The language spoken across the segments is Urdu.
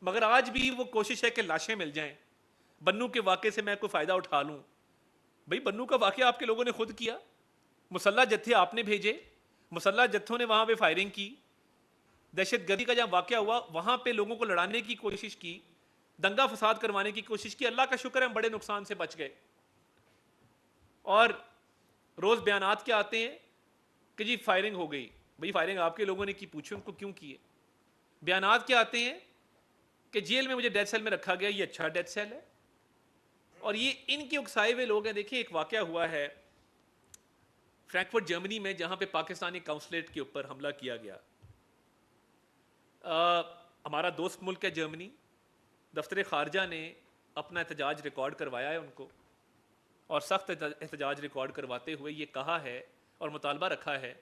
مگر آج بھی وہ کوشش ہے کہ لاشیں مل جائیں، بنو کے واقعے سے میں کوئی فائدہ اٹھا لوں. بھئی بنو کا واقعہ آپ کے لوگوں نے خود کیا، مسلح جتھے آپ نے بھیجے، مسلح جتھوں نے وہاں پہ فائرنگ کی، دہشت گردی کا جب واقعہ ہوا وہاں پہ لوگوں کو لڑانے کی کوشش کی، دنگا فساد کروانے کی کوشش کی. اللہ کا شکر ہے ہم بڑے نقصان سے بچ گئے. اور روز بیانات کیا آتے ہیں کہ جی فائرنگ ہو گئی. بھئی فائرنگ آپ کے لوگوں نے کی، پوچھو ان کو کیوں کی ہے. بیانات کیا آتے ہیں کہ جیل میں مجھے ڈیتھ سیل میں رکھا گیا، یہ اچھا ڈیتھ سیل ہے. اور یہ ان کے اکسائے ہوئے لوگ ہیں. دیکھیں ایک واقعہ ہوا ہے فرینکفرٹ جرمنی میں جہاں پہ پاکستانی قونصلیٹ کے اوپر حملہ کیا گیا. ہمارا دوست ملک ہے جرمنی، دفتر خارجہ نے اپنا احتجاج ریکارڈ کروایا ہے ان کو، اور سخت احتجاج ریکارڈ کرواتے ہوئے یہ کہا ہے اور مطالبہ رکھا ہے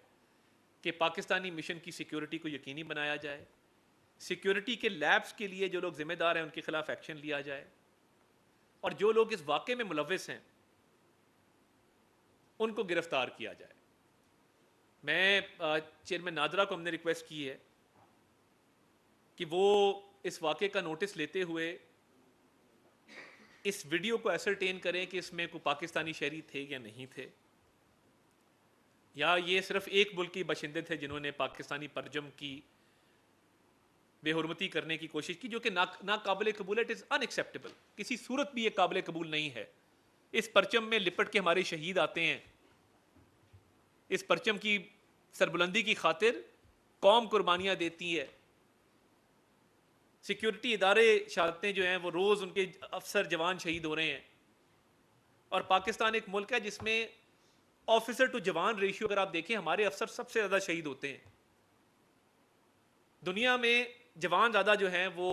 کہ پاکستانی مشن کی سیکیورٹی کو یقینی بنایا جائے، سیکیورٹی کے لیبس کے لیے جو لوگ ذمہ دار ہیں ان کے خلاف ایکشن لیا جائے، اور جو لوگ اس واقعے میں ملوث ہیں ان کو گرفتار کیا جائے. میں چیئرمین نادرا کو ہم نے ریکویسٹ کی ہے کہ وہ اس واقعے کا نوٹس لیتے ہوئے اس ویڈیو کو ایسرٹین کریں کہ اس میں کوئی پاکستانی شہری تھے یا نہیں تھے، یا یہ صرف ایک ملک کے باشندے تھے جنہوں نے پاکستانی پرچم کی بے حرمتی کرنے کی کوشش کی، جو کہ ناقابل قبول ہے. اٹ از ان ایکسیپٹیبل، کسی صورت بھی یہ قابل قبول نہیں ہے. اس پرچم میں لپٹ کے ہمارے شہید آتے ہیں، اس پرچم کی سربلندی کی خاطر قوم قربانیاں دیتی ہے. سیکیورٹی ادارے شہادتیں جو ہیں وہ روز ان کے افسر جوان شہید ہو رہے ہیں. اور پاکستان ایک ملک ہے جس میں آفیسر ٹو جوان ریشیو اگر آپ دیکھیں ہمارے افسر سب سے زیادہ شہید ہوتے ہیں. دنیا میں جوان زیادہ جو ہیں وہ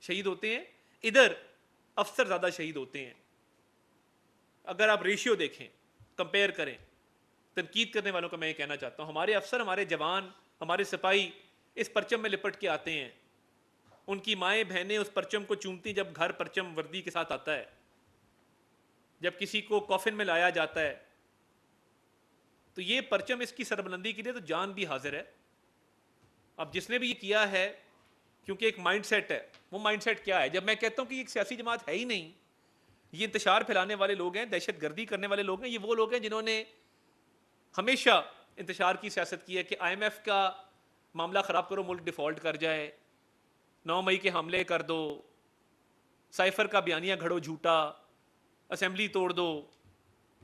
شہید ہوتے ہیں، ادھر افسر زیادہ شہید ہوتے ہیں. اگر آپ ریشیو دیکھیں، کمپیئر کریں. تنقید کرنے والوں کو میں یہ کہنا چاہتا ہوں ہمارے افسر، ہمارے جوان، ہمارے سپاہی اس پرچم میں لپٹ کے آتے ہیں. ان کی مائیں بہنیں اس پرچم کو چومتی جب گھر پرچم وردی کے ساتھ آتا ہے، جب کسی کو کافن میں لایا جاتا ہے. تو یہ پرچم اس کی سربلندی کے لیے تو جان بھی حاضر ہے. اب جس نے بھی یہ کیا ہے، کیونکہ ایک مائنڈ سیٹ ہے، وہ مائنڈ سیٹ کیا ہے؟ جب میں کہتا ہوں کہ یہ ایک سیاسی جماعت ہے ہی نہیں، یہ انتشار پھیلانے والے لوگ ہیں، دہشت گردی کرنے والے لوگ ہیں، یہ وہ لوگ ہیں جنہوں نے ہمیشہ انتشار کی سیاست کی ہے کہ آئی ایم ایف کا معاملہ خراب کرو، ملک ڈیفالٹ کر جائے، 9 مئی کے حملے کر دو، سائفر کا بیانیہ گھڑو جھوٹا، اسمبلی توڑ دو،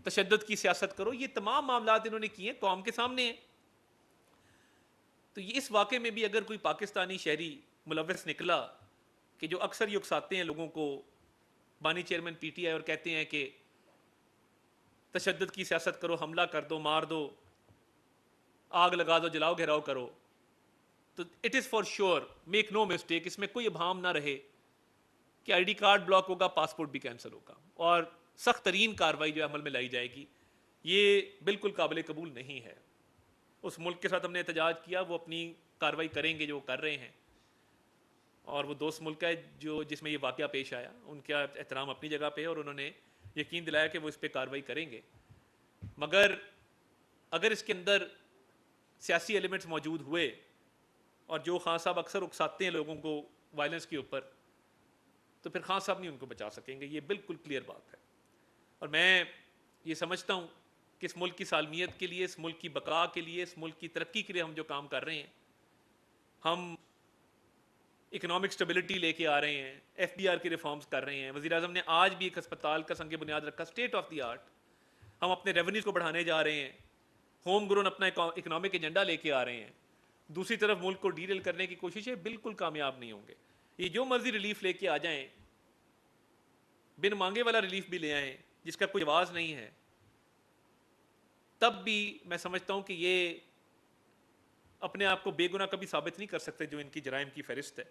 تشدد کی سیاست کرو. یہ تمام معاملات انہوں نے کیے ہیں، قوم کے سامنے ہیں. تو یہ اس واقعے میں بھی اگر کوئی پاکستانی شہری ملوث نکلا کہ جو اکثر یہ اکساتے ہیں لوگوں کو، بانی چیئرمین پی ٹی آئی، اور کہتے ہیں کہ تشدد کی سیاست کرو، حملہ کر دو، مار دو، آگ لگا دو، جلاؤ گھیراؤ کرو، تو it is for sure, make no mistake, اس میں کوئی ابہام نہ رہے کہ آئی ڈی کارڈ بلاک ہوگا، پاسپورٹ بھی کینسل ہوگا، اور سخت ترین کارروائی جو عمل میں لائی جائے گی. یہ بالکل قابل قبول نہیں ہے. اس ملک کے ساتھ ہم نے احتجاج کیا، وہ اپنی کارروائی کریں گے جو وہ کر رہے ہیں، اور وہ دوست ملک ہے جس میں یہ واقعہ پیش آیا، ان کا احترام اپنی جگہ پہ ہے، اور انہوں نے یقین دلایا کہ وہ اس پہ کارروائی کریں گے. مگر اگر اس کے اندر سیاسی ایلیمنٹس موجود ہوئے، اور جو خان صاحب اکثر اکساتے ہیں لوگوں کو وائلنس کے اوپر، تو پھر خان صاحب نہیں ان کو بچا سکیں گے. یہ بالکل کلیئر بات ہے. اور میں یہ سمجھتا ہوں کہ اس ملک کی سالمیت کے لیے، اس ملک کی بقا کے لیے، اس ملک کی ترقی کے لیے ہم جو کام کر رہے ہیں، ہم اکنامک سٹیبلٹی لے کے آ رہے ہیں، ایف بی آر کی ریفارمز کر رہے ہیں. وزیر اعظم نے آج بھی ایک ہسپتال کا سنگ بنیاد رکھا، اسٹیٹ آف دی آرٹ. ہم اپنے ریونیوز کو بڑھانے جا رہے ہیں، ہوم گرون اپنا اکنامک ایجنڈا لے کے آ رہے ہیں. دوسری طرف ملک کو ڈی ریل کرنے کی کوششیں بالکل کامیاب نہیں ہوں گے. یہ جو مرضی ریلیف لے کے آ جائیں، بن مانگے والا ریلیف بھی لے آئیں جس کا کوئی جواز نہیں ہے، تب بھی میں سمجھتا ہوں کہ یہ اپنے آپ کو بے گناہ کبھی ثابت نہیں کر سکتے جو ان کی جرائم کی فہرست ہے.